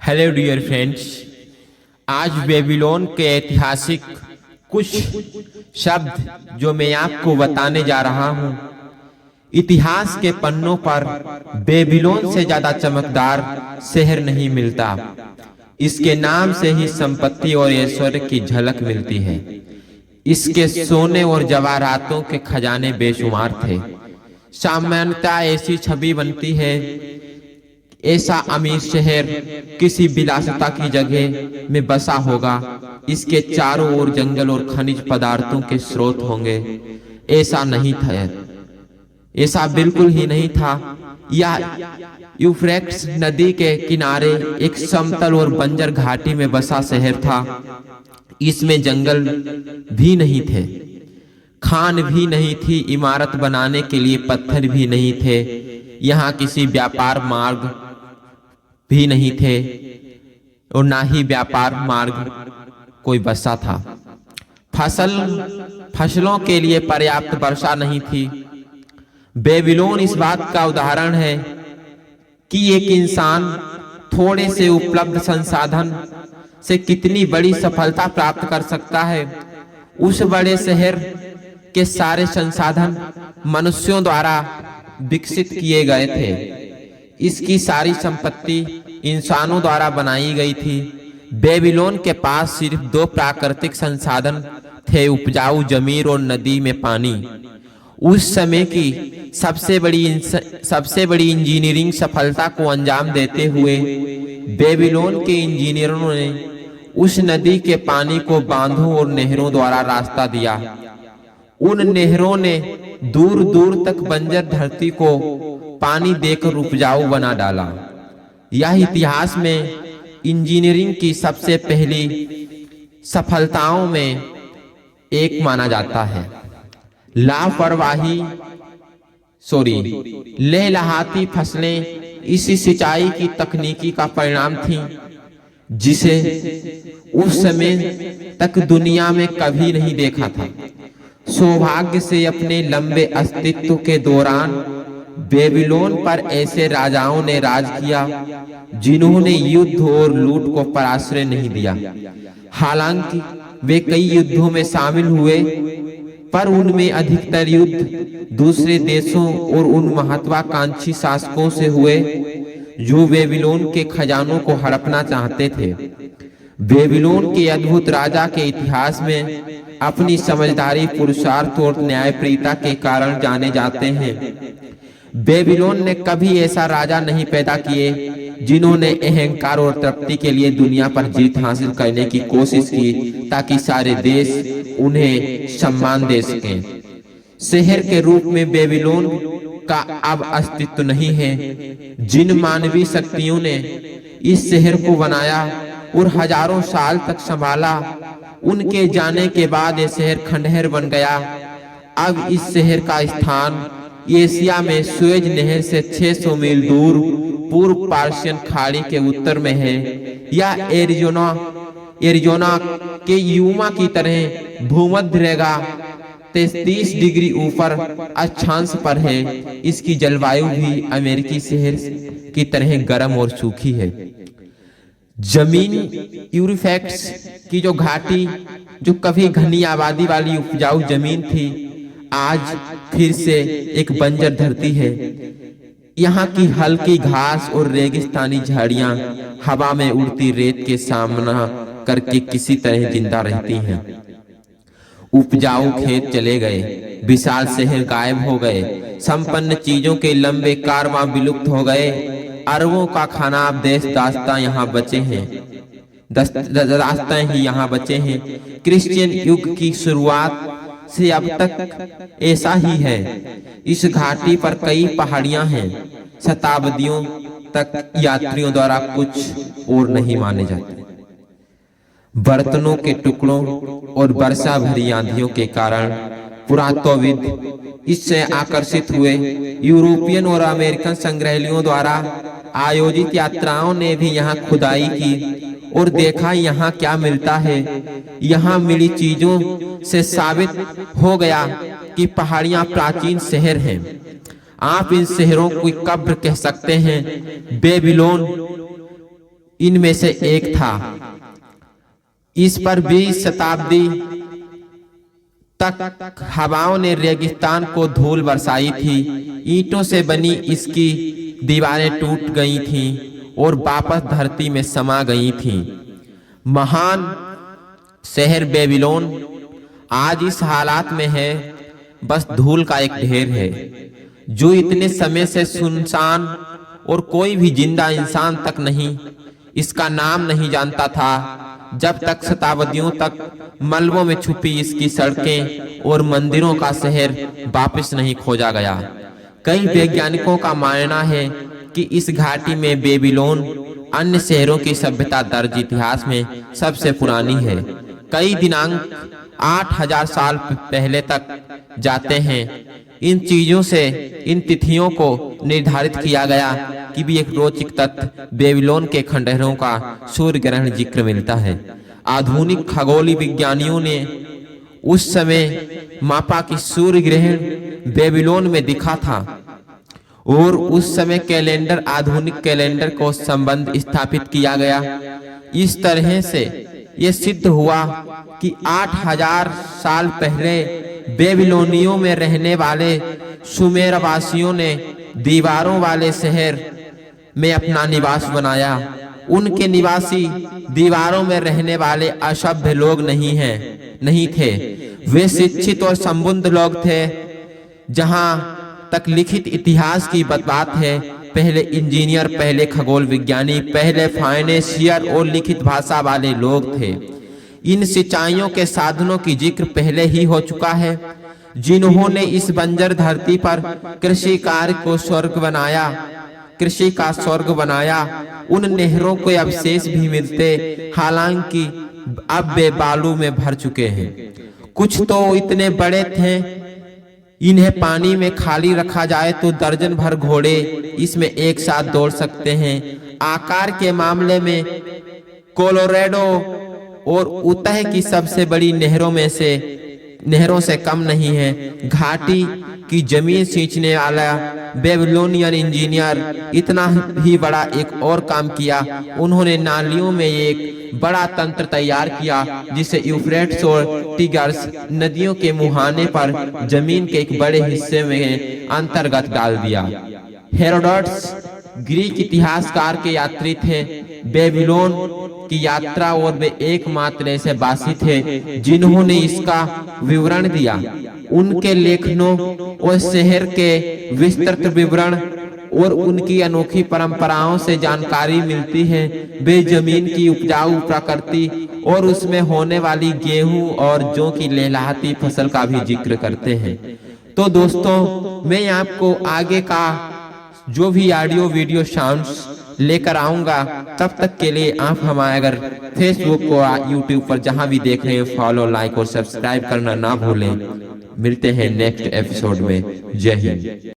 Hello dear friends, आज Babylon के ऐतिहासिक कुछ शब्द जो मैं आपको बताने जा रहा हूं। इतिहास के पन्नों पर बेबीलोन से ज्यादा चमकदार शहर नहीं मिलता। इसके नाम से ही संपत्ति और ऐश्वर्य की झलक मिलती है। इसके सोने और जवाहरातों के खजाने बेशुमार थे। सामान्यतः ऐसी छवि बनती है ऐसा अमीर शहर किसी विलासिता की जगह में बसा होगा। इसके चारों ओर जंगल और खनिज पदार्थों के स्रोत होंगे। ऐसा नहीं था, ऐसा बिल्कुल ही नहीं था। यह यूफ्रेट्स नदी के किनारे एक समतल और बंजर घाटी में बसा शहर था। इसमें जंगल भी नहीं थे, खान भी नहीं थी, इमारत बनाने के लिए पत्थर भी नहीं थे। यहाँ किसी व्यापार मार्ग भी नहीं थे और ना ही व्यापार मार्ग कोई बसा था। फसलों के लिए पर्याप्त वर्षा नहीं थी। बेबीलोन इस बात का उदाहरण है कि एक इंसान थोड़े से उपलब्ध संसाधन से कितनी बड़ी सफलता प्राप्त कर सकता है। उस बड़े शहर के सारे संसाधन मनुष्यों द्वारा विकसित किए गए थे। इसकी सारी संपत्ति इंसानों द्वारा बनाई गई थी। बेबीलोन के पास सिर्फ दो प्राकृतिक संसाधन थे, उपजाऊ जमीन और नदी में पानी। उस समय की सबसे बड़ी इंजीनियरिंग सफलता को अंजाम देते हुए बेबीलोन के इंजीनियरों ने उस नदी के पानी को बांधों और नहरों द्वारा रास्ता दिया। उन नहरों ने दूर दूर तक बंजर धरती को पानी देकर उपजाऊ बना डाला। यह इतिहास में इंजीनियरिंग की सबसे पहली सफलताओं में एक माना जाता है। लहलहाती फसलें इसी सिंचाई की तकनीकी का परिणाम थी जिसे उस समय तक दुनिया में कभी नहीं देखा था। सौभाग्य से अपने लंबे अस्तित्व के दौरान बेबीलोन पर ऐसे राजाओं ने राज किया जिन्होंने युद्ध और लूट को पराश्रय नहीं दिया। हालांकि वे कई युद्धों में शामिल हुए, पर उनमें अधिकतर युद्ध दूसरे देशों और उन महत्वाकांक्षी शासकों से हुए जो बेबीलोन के खजानों को हड़पना चाहते थे। बेबीलोन के अद्भुत राजा के इतिहास में अपनी समझदारी, पुरुषार्थ और न्यायप्रियता के कारण जाने जाते हैं। बेबीलोन ने कभी ऐसा राजा नहीं पैदा किए जिन्होंने अहंकार और तृप्ति के लिए दुनिया पर जीत हासिल करने की कोशिश की ताकि सारे देश उन्हें सम्मान दे सकें। शहर के रूप में बेबीलोन का अब अस्तित्व नहीं है। जिन मानवीय शक्तियों ने इस शहर को बनाया और हजारों साल तक संभाला, उनके जाने के बाद यह शहर खंडहर बन गया। अब इस शहर का स्थान एशिया में सुएज नहर से 600 मील दूर पूर्व पर्शियन खाड़ी के उत्तर में है। यह एरिजोना के यूमा की तरह भूमध्य रेखा 33 डिग्री ऊपर अक्षांश पर है। इसकी जलवायु भी अमेरिकी शहर की तरह गर्म और सूखी है। जमीन यूफ्रेट्स की जो घाटी, जो कभी घनी आबादी वाली उपजाऊ जमीन थी, आज फिर से एक बंजर धरती है। यहाँ की हल्की घास और रेगिस्तानी झाड़ियां हवा में उड़ती रेत के सामना करके किसी तरह जिंदा रहती हैं। उपजाऊ खेत चले गए, विशाल शहर गायब हो गए, संपन्न चीजों के लंबे कारवां विलुप्त हो गए। अरबों का खाना अब दास्तां यहाँ बचे हैं, दास्तां ही यहाँ बचे हैं। क्रिश्चियन युग की शुरुआत से अब तक ऐसा ही है। इस घाटी पर कई पहाड़ियां हैं। शताब्दियों तक यात्रियों द्वारा कुछ और नहीं माने जाते। बर्तनों के टुकड़ों और वर्षा भरी आंधियों के कारण पुरातत्वविद इससे आकर्षित हुए। यूरोपियन और अमेरिकन संग्रहालयों द्वारा आयोजित यात्राओं ने भी यहाँ खुदाई की और देखा यहाँ क्या मिलता है। यहाँ मिली चीजों से साबित हो गया कि पहाड़ियां प्राचीन शहर हैं। आप इन शहरों को कब्र कह सकते हैं। बेबीलोन इनमें से एक था। इस पर 20 शताब्दी तक हवाओं ने रेगिस्तान को धूल बरसाई थी। ईंटों से बनी इसकी दीवारें टूट गई थीं और वापस धरती में समा गई थीं। महान शहर बेबीलोन आज इस हालात में है, बस धूल का एक ढेर है, जो इतने समय से सुनसान और कोई भी जिंदा इंसान तक नहीं इसका नाम नहीं जानता था, जब तक शताब्दियों तक मलबों में छुपी इसकी सड़कें और मंदिरों का शहर वापस नहीं खोजा गया। कई वैज्ञानिकों का मानना है कि इस घाटी में बेबीलोन अन्य शहरों की सभ्यता दर्ज इतिहास में सबसे पुरानी है। कई दिनांक 8000 साल पहले तक जाते हैं। इन चीजों से, इन तिथियों को निर्धारित किया गया कि भी एक रोचक तथ्य बेबीलोन के खंडहरों का सूर्य ग्रहण जिक्र मिलता है। आधुनिक खगोलीय विज्ञानियों ने उस समय मापा कि सूर्य ग्रहण बेबीलोन में दिखा था और उस समय कैलेंडर आधुनिक कैलेंडर को संबंध स्थापित किया गया। इस तरह से यह सिद्ध हुआ कि 8000 साल पहले बेबीलोनियों में रहने वाले सुमेरवासियों ने दीवारों वाले शहर में अपना निवास बनाया। उनके निवासी दीवारों में रहने वाले असभ्य लोग नहीं थे। वे शिक्षित और संबुद्ध लोग थे। जहां तक लिखित इतिहास की बात है, पहले इंजीनियर, पहले खगोल विज्ञानी, पहले फाइनेंसियर और लिखित भाषा वाले लोग थे। इन सिंचाइयों के साधनों की जिक्र पहले ही हो चुका है, जिन्होंने इस बंजर धरती पर कृषि कार्य को स्वर्ग बनाया, कृषि का स्वर्ग बनाया। उन नहरों के अवशेष भी मिलते, हालांकि अब वे बालू में भर चुके हैं। कुछ तो इतने बड़े थे, इन्हें पानी में खाली रखा जाए तो दर्जन भर घोड़े इसमें एक साथ दौड़ सकते हैं। आकार के मामले में कोलोराडो और उतह की सबसे बड़ी नहरों से कम नहीं है। घाटी की जमीन सींचने वाला बेबीलोनियन इंजीनियर इतना ही बड़ा एक और काम किया। उन्होंने नालियों में एक बड़ा तंत्र तैयार किया, जिसे यूफ्रेट्स और टिग्रिस नदियों के मुहाने पर जमीन के एक बड़े हिस्से में अंतर्गत डाल दिया। हेरोडोटस ग्रीक इतिहासकार के यात्री थे। बेबीलोन की यात्रा और वे एकमात्र ऐसे बासी थे जिन्होंने इसका विवरण दिया। उनके लेखनों और शहर के विस्तृत विवरण और उनकी अनोखी परंपराओं से जानकारी मिलती है। वे जमीन की उपजाऊ प्रकृति और उसमें होने वाली गेहूं और जौ की लहलहाती फसल का भी जिक्र करते हैं। तो दोस्तों, मैं आपको आगे का जो भी ऑडियो वीडियो साउंड्स लेकर आऊंगा, तब तक के लिए आप हमारे अगर फेसबुक को यूट्यूब पर जहां भी देख रहे हैं, फॉलो, लाइक और सब्सक्राइब करना ना भूलें। मिलते हैं नेक्स्ट एपिसोड में। जय हिंद।